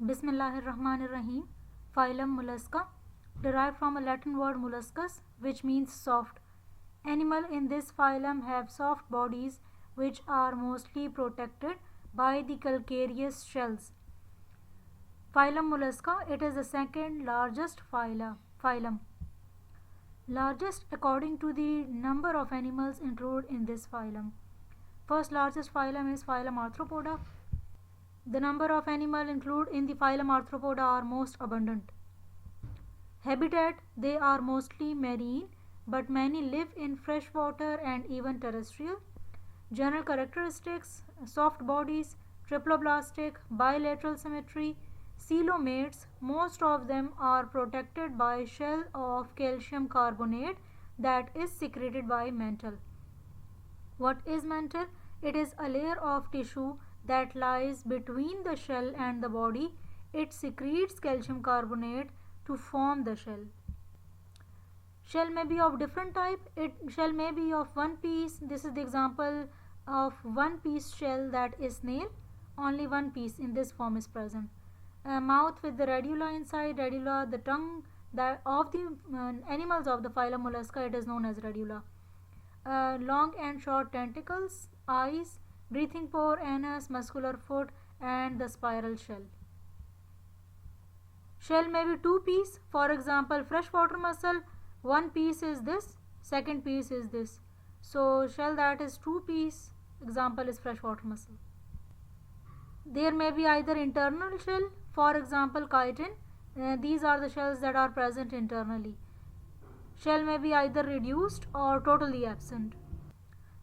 Bismillahirrahmanirrahim. Phylum Mollusca, derived from a Latin word molluscus, which means soft. Animals in this phylum have soft bodies which are mostly protected by the calcareous shells. Phylum Mollusca, it is the second largest phylum. Largest according to the number of animals included in this phylum. First largest phylum is phylum Arthropoda. The number of animals included in the phylum Arthropoda are most abundant. Habitat, they are mostly marine, but many live in freshwater and even terrestrial. General characteristics: soft bodies, triploblastic, bilateral symmetry, coelomates. Most of them are protected by shell of calcium carbonate that is secreted by mantle. What is mantle? It is a layer of tissue that lies between the shell and the body. It secretes calcium carbonate to form the shell. Shell may be of different type. Shell may be of one piece. This is the example of one piece shell, that is snail. Only one piece in this form is present. Mouth with the radula inside. Radula, the tongue that of the animals of the phylum Mollusca, it is known as radula. Long and short tentacles, eyes, breathing pore, anus, muscular foot, and the spiral shell. Shell may be two piece. For example, freshwater mussel, one piece is this, second piece is this. So shell that is two piece, example is freshwater mussel. There may be either internal shell, for example chitin. These are the shells that are present internally. Shell may be either reduced or totally absent.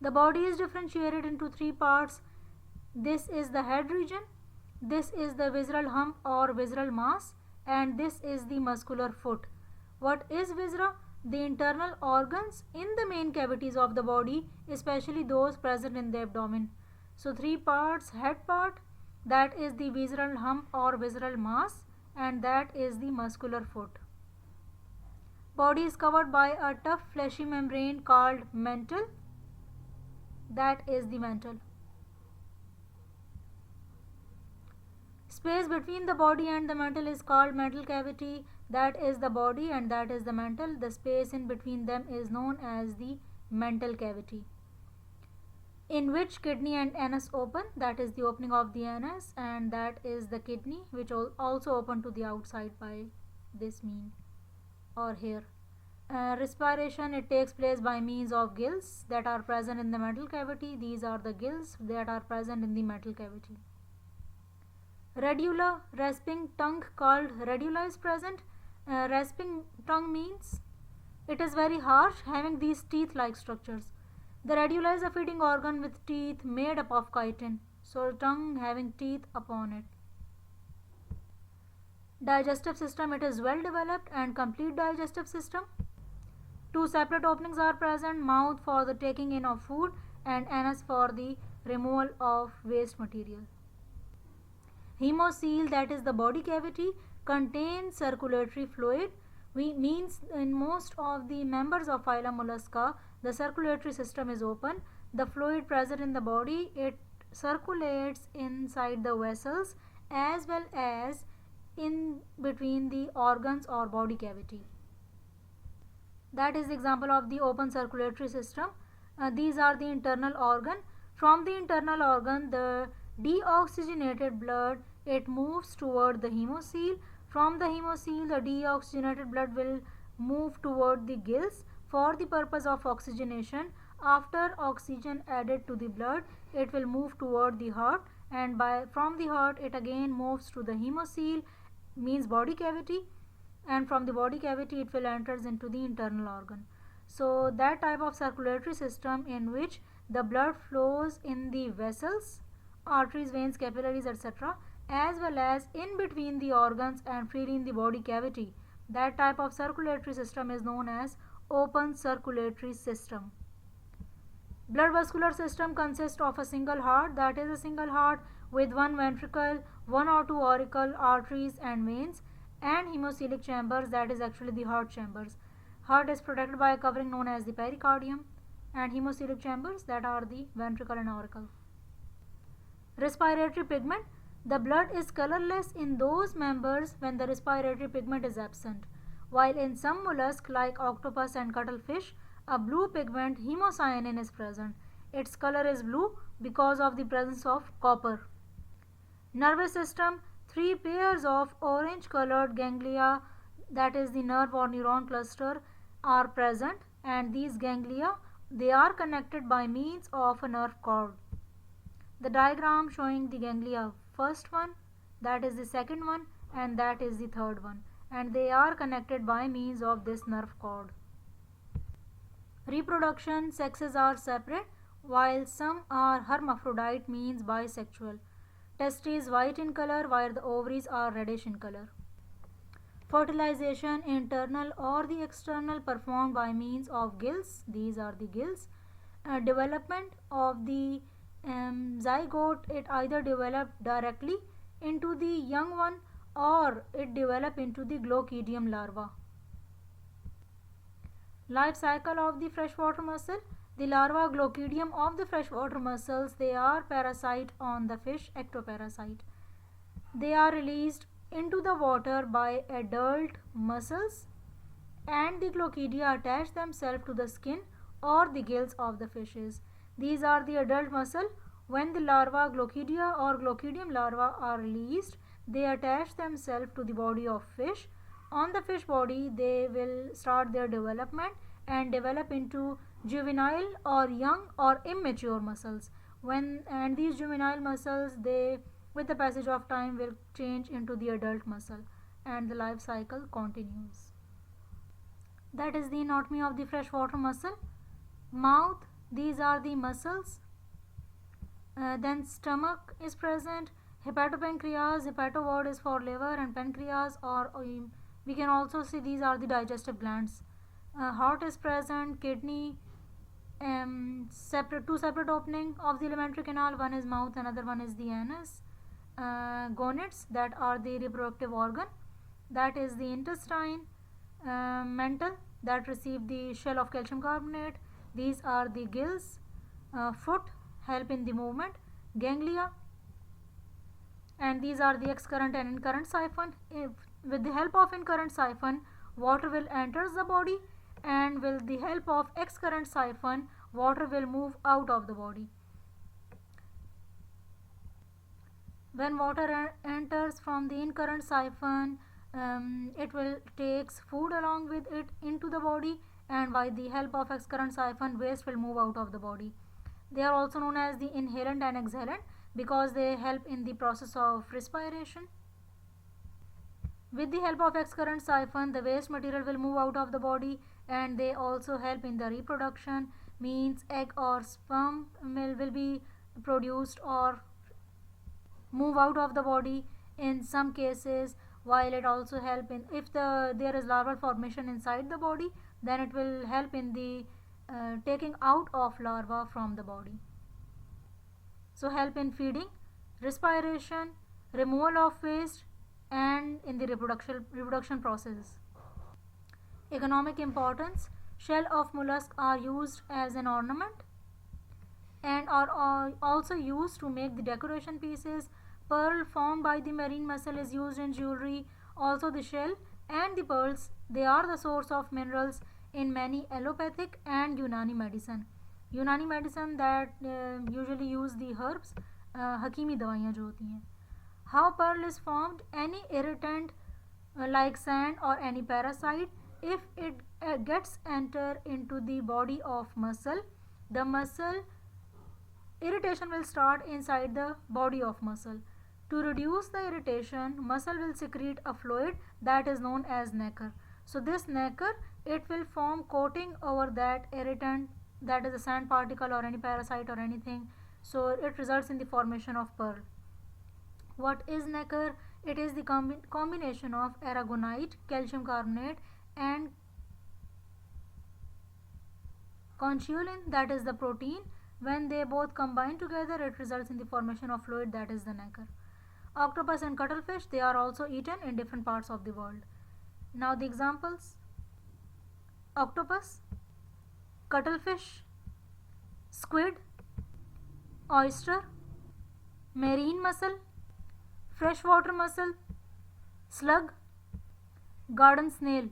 The body is differentiated into three parts. This is the head region, this is the visceral hump or visceral mass, and this is the muscular foot. What is viscera? The internal organs in the main cavities of the body, especially those present in the abdomen. So three parts: head part, that is the visceral hump or visceral mass, and that is the muscular foot. Body is covered by a tough fleshy membrane called mantle, that is the mantle. Space between the body and the mantle is called mantle cavity, that is the body and that is the mantle. The space in between them is known as the mantle cavity, in which kidney and anus open, that is the opening of the anus, and that is the kidney, which also open to the outside by this mean or here. Respiration, it takes place by means of gills that are present in the mantle cavity. These are the gills that are present in the mantle cavity. Radula, rasping tongue called radula is present. Rasping tongue means it is very harsh, having these teeth-like structures. The radula is a feeding organ with teeth made up of chitin, so tongue having teeth upon it. Digestive system, it is well developed and complete digestive system. Two separate openings are present: mouth for the taking in of food and anus for the removal of waste material. Hemocoel, that is the body cavity, contains circulatory fluid. Means in most of the members of phylum Mollusca, the circulatory system is open. The fluid present in the body, it circulates inside the vessels as well as in between the organs or body cavity. That is the example of the open circulatory system. These are the internal organ. From the internal organ, the deoxygenated blood, it moves toward the hemocoel. From the hemocoel, the deoxygenated blood will move toward the gills for the purpose of oxygenation. After oxygen added to the blood, it will move toward the heart, and from the heart it again moves to the hemocoel, means body cavity, and from the body cavity it will enters into the internal organ. So that type of circulatory system in which the blood flows in the vessels, arteries, veins, capillaries, etc., as well as in between the organs and freely in the body cavity, that type of circulatory system is known as open circulatory system. Blood vascular system consists of a single heart, that is a single heart with one ventricle, one or two auricle, arteries and veins, and hemocoelic chambers, that is actually the heart chambers. Heart is protected by a covering known as the pericardium, and hemocoelic chambers, that are the ventricle and auricle. Respiratory pigment, The blood is colorless in those members when the respiratory pigment is absent, while in some mollusks like octopus and cuttlefish, a blue pigment hemocyanin is present. Its color is blue because of the presence of copper. Nervous system, three pairs of orange colored ganglia, that is the nerve or neuron cluster, are present, and these ganglia, they are connected by means of a nerve cord. The diagram showing the ganglia, first one, that is the second one, and that is the third one, and they are connected by means of this nerve cord. Reproduction, sexes are separate, while some are hermaphrodite, means bisexual. Testes white in color, while the ovaries are reddish in color. Fertilization, internal or the external, performed by means of gills. These are the gills. Development of the zygote, it either developed directly into the young one or it develop into the glochidium larva. Life cycle of the freshwater mussel. The larva glochidium of the freshwater mussels, they are parasite on the fish, ectoparasite. They are released into the water by adult mussels, and the glochidia attach themselves to the skin or the gills of the fishes. These are the adult mussel. When the larva glochidia or glochidium larva are released, they attach themselves to the body of fish. On the fish body, they will start their development and develop into juvenile or young or immature mussels. And these juvenile mussels, they with the passage of time will change into the adult mussel, and the life cycle continues. That is the anatomy of the freshwater mussel. Mouth, these are the muscles. Then stomach is present. Hepatopancreas, hepato word is for liver, and pancreas, or we can also see these are the digestive glands. Heart is present. Kidney, two separate opening of the alimentary canal. One is mouth, another one is the anus. Gonads, that are the reproductive organ. That is the intestine. Mental, that receive the shell of calcium carbonate. These are the gills. Foot, help in the movement. Ganglia, and these are the excurrent and incurrent siphon. With the help of incurrent siphon, water will enter the body, and with the help of excurrent siphon, water will move out of the body. When water enters from the incurrent siphon, it will takes food along with it into the body, and by the help of excurrent siphon, waste will move out of the body. They are also known as the inhalant and exhalant because they help in the process of respiration. With the help of excurrent siphon, the waste material will move out of the body, and they also help in the reproduction, means egg or sperm will be produced or move out of the body in some cases, while it also help in if there is larval formation inside the body, then it will help in the taking out of larva from the body. So help in feeding, respiration, removal of waste, and in the reproduction process. Economic importance, shell of mollusk are used as an ornament and are also used to make the decoration pieces. Pearl formed by the marine mussel is used in jewelry. Also the shell and the pearls, they are the source of minerals in many allopathic and Unani medicine. Unani medicine that usually use the herbs, हकीमी दवाइयाँ जो होती हैं. How pearl is formed, any irritant like sand or any parasite, if it gets enter into the body of mussel, the mussel irritation will start inside the body of mussel. To reduce the irritation, mussel will secrete a fluid that is known as nacre. So this nacre, it will form coating over that irritant, that is a sand particle or any parasite or anything. So it results in the formation of pearl. What is nacre? It is the combination of aragonite, calcium carbonate and conchiolin, that is the protein. When they both combine together, it results in the formation of fluid, that is the nacre. Octopus and cuttlefish, they are also eaten in different parts of the world. Now the examples: octopus, cuttlefish, squid, oyster, marine mussel, freshwater mussel, slug, garden snail.